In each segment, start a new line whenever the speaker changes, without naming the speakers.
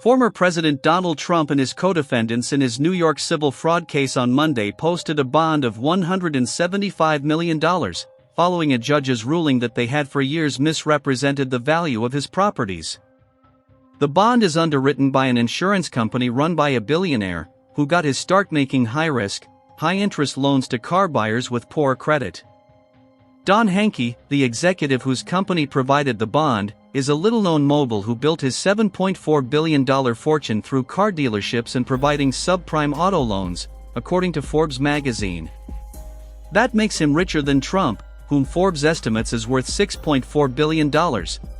Former President Donald Trump and his co-defendants in his New York civil fraud case on Monday posted a bond of $175 million, following a judge's ruling that they had for years misrepresented the value of his properties. The bond is underwritten by an insurance company run by a billionaire, who got his start making high-risk, high-interest loans to car buyers with poor credit. Don Hankey, the executive whose company provided the bond, is a little-known mogul who built his $7.4 billion fortune through car dealerships and providing subprime auto loans, according to Forbes magazine. That makes him richer than Trump, whom Forbes estimates is worth $6.4 billion,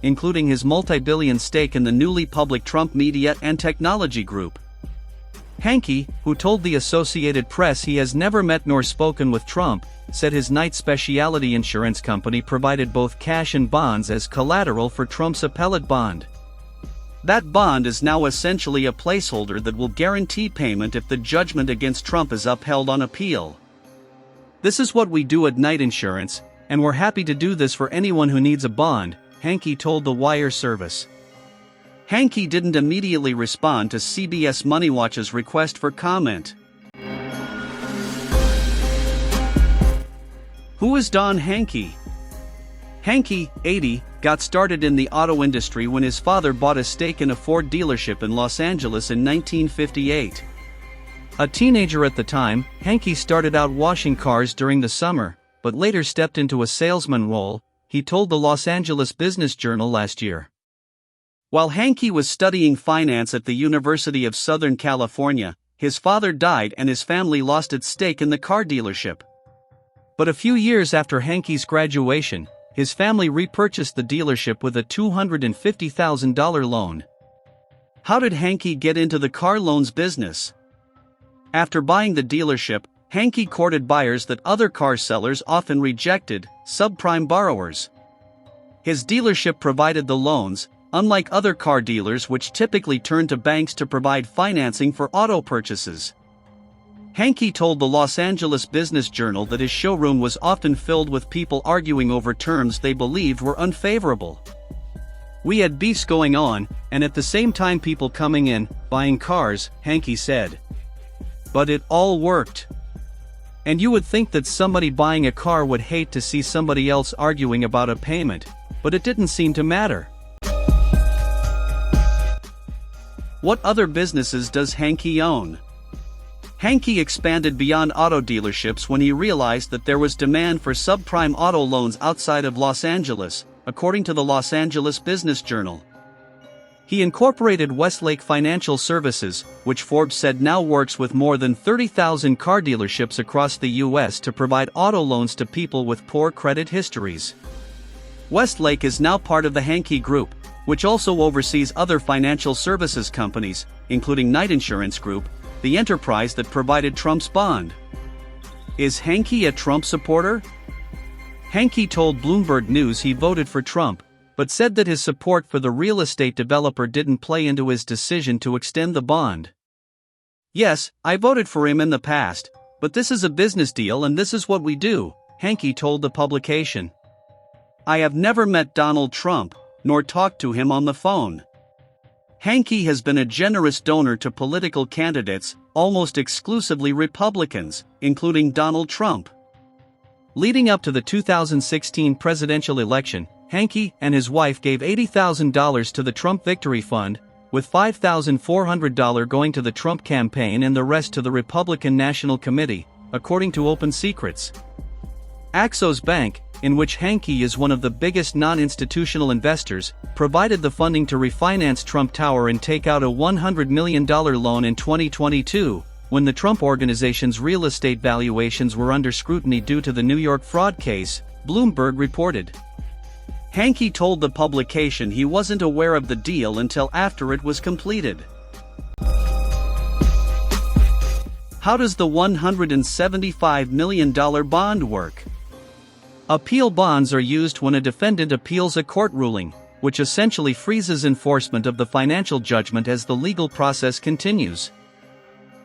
including his multi-billion stake in the newly public Trump Media and Technology Group. Hankey, who told the Associated Press he has never met nor spoken with Trump, said his Knight Specialty Insurance Company provided both cash and bonds as collateral for Trump's appellate bond. That bond is now essentially a placeholder that will guarantee payment if the judgment against Trump is upheld on appeal. This is what we do at Knight Insurance, and we're happy to do this for anyone who needs a bond, Hankey told the Wire service. Hankey didn't immediately respond to CBS Money Watch's request for comment. Who is Don Hankey? Hankey, 80, got started in the auto industry when his father bought a stake in a Ford dealership in Los Angeles in 1958. A teenager at the time, Hankey started out washing cars during the summer, but later stepped into a salesman role, he told the Los Angeles Business Journal last year. While Hankey was studying finance at the University of Southern California, his father died and his family lost its stake in the car dealership. But a few years after Hankey's graduation, his family repurchased the dealership with a $250,000 loan. How did Hankey get into the car loans business? After buying the dealership, Hankey courted buyers that other car sellers often rejected, subprime borrowers. His dealership provided the loans, unlike other car dealers which typically turn to banks to provide financing for auto purchases. Hankey told the Los Angeles Business Journal that his showroom was often filled with people arguing over terms they believed were unfavorable. We had beefs going on, and at the same time people coming in, buying cars, Hankey said. But it all worked. And you would think that somebody buying a car would hate to see somebody else arguing about a payment, but it didn't seem to matter. What other businesses does Hankey own? Hankey expanded beyond auto dealerships when he realized that there was demand for subprime auto loans outside of Los Angeles, according to the Los Angeles Business Journal. He incorporated Westlake Financial Services, which Forbes said now works with more than 30,000 car dealerships across the U.S. to provide auto loans to people with poor credit histories. Westlake is now part of the Hankey Group, which also oversees other financial services companies, including Knight Insurance Group, the enterprise that provided Trump's bond. Is Hankey a Trump supporter? Hankey told Bloomberg News he voted for Trump, but said that his support for the real estate developer didn't play into his decision to extend the bond. Yes, I voted for him in the past, but this is a business deal and this is what we do, Hankey told the publication. I have never met Donald Trump, nor talked to him on the phone. Hankey has been a generous donor to political candidates, almost exclusively Republicans, including Donald Trump. Leading up to the 2016 presidential election, Hankey and his wife gave $80,000 to the Trump Victory Fund, with $5,400 going to the Trump campaign and the rest to the Republican National Committee, according to Open Secrets. Axos Bank, in which Hankey is one of the biggest non-institutional investors, provided the funding to refinance Trump Tower and take out a $100 million loan in 2022, when the Trump Organization's real estate valuations were under scrutiny due to the New York fraud case, Bloomberg reported. Hankey told the publication he wasn't aware of the deal until after it was completed. How does the $175 million bond work? Appeal bonds are used when a defendant appeals a court ruling, which essentially freezes enforcement of the financial judgment as the legal process continues.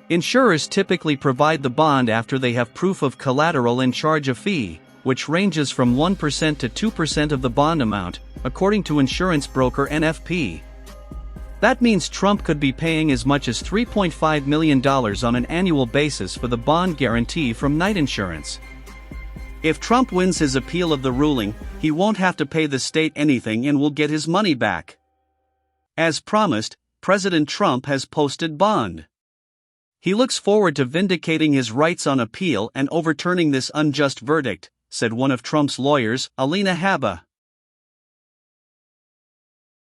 Insurers typically provide the bond after they have proof of collateral and charge a fee, which ranges from 1% to 2% of the bond amount, according to insurance broker NFP. That means Trump could be paying as much as $3.5 million on an annual basis for the bond guarantee from Knight Insurance. If Trump wins his appeal of the ruling, he won't have to pay the state anything and will get his money back. As promised, President Trump has posted bond. He looks forward to vindicating his rights on appeal and overturning this unjust verdict, said one of Trump's lawyers, Alina Habba.